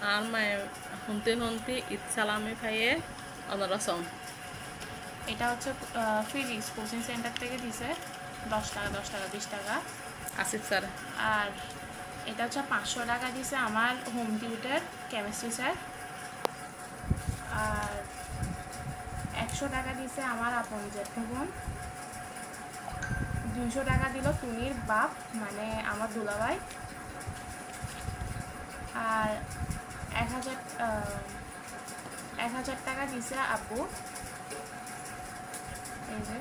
আর মায়ের শুনতে শুনতে ঈদ সালামি খাইয়ে অনরসম। এটা হচ্ছে ফিজিক্স কোচিং সেন্টার থেকে দিছে 10 টাকা 10 টাকা 20 টাকা। আসিফ স্যার। আর এটা হচ্ছে 500 টাকা দিছে আমার হোম টিউটার কেমিস্ট্রি স্যার। আর 100 টাকা দিছে আমার আপন জেঠু বোন। 200 টাকা দিল টুনির বাপ মানে আমার দুলাভাই। আর 1000 টাকা দিছে আব্বু, এই যে।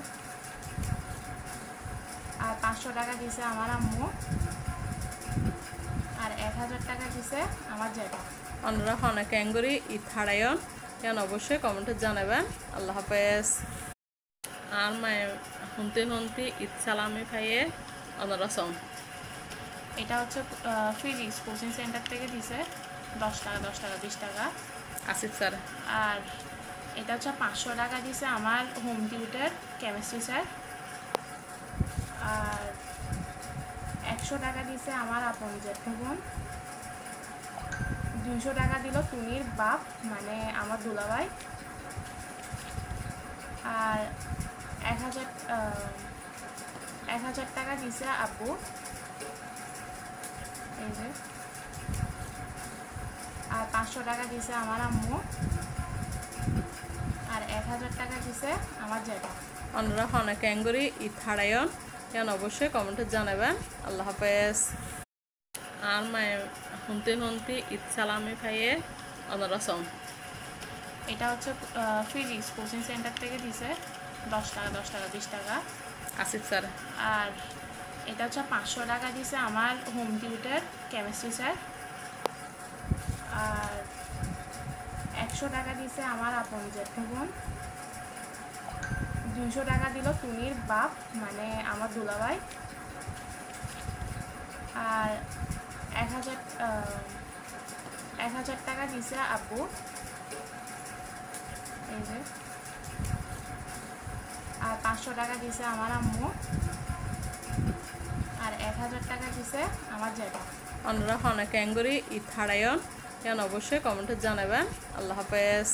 আর 500 টাকা দিছে আমার আম্মু। আর 1000 টাকা দিছে আমার জেঠা। অন্যরা হনে ক্যাঙ্গুরি ঈদ হারায়ন কেন অবশ্যই কমেন্টে জানাবেন। আল্লাহ হাফেজ। আর মায়ের শুনতে শুনতে ঈদ সালামি খাইয়ে অনরসম। এটা হচ্ছে ফিজিক্স কোচিং সেন্টার থেকে দিছে 10 টাকা 10 টাকা 20 টাকা। আসিফ স্যার। আর এটা হচ্ছে 500 টাকা দিছে আমার হোম টিউটার কেমিস্ট্রি স্যার। আর 100 টাকা দিছে আমার আপন জেঠু বোন। 200 টাকা দিল টুনির বাপ মানে আমার দুলাভাই। আর 1000 টাকা দিছে আব্বু, এই যে। আর 500 টাকা দিছে আমার আম্মু। আর 1000 টাকা দিছে আমার জেঠা। অন্যরা হনে ক্যাঙ্গুরি ঈদ হারায়ন কেন অবশ্যই কমেন্টে জানাবেন। আল্লাহ হাফেজ। আর মায়ের শুনতে শুনতে ঈদ সালামি খাইয়ে অনরসম। এটা হচ্ছে ফিজিক্স কোচিং সেন্টার থেকে দিছে 10 টাকা 10 টাকা 20 টাকা। আসিফ স্যার। আর এটা হচ্ছে 500 টাকা দিছে আমার হোম টিউটার কেমিস্ট্রি স্যার। আর 100 টাকা দিছে আমার আপন জেঠু বোন। 200 টাকা দিল টুনির বাপ মানে আমার দুলাভাই। আর 1000 টাকা দিছে আব্বু, এই যে। আর 500 টাকা দিছে আমার আম্মু। আর 1000 টাকা দিছে আমার জেঠা। অন্যরা হনে ক্যাঙ্গুরি ঈদ হারায়ন কেন অবশ্যই কমেন্টে জানাবেন। আল্লাহ হাফেজ।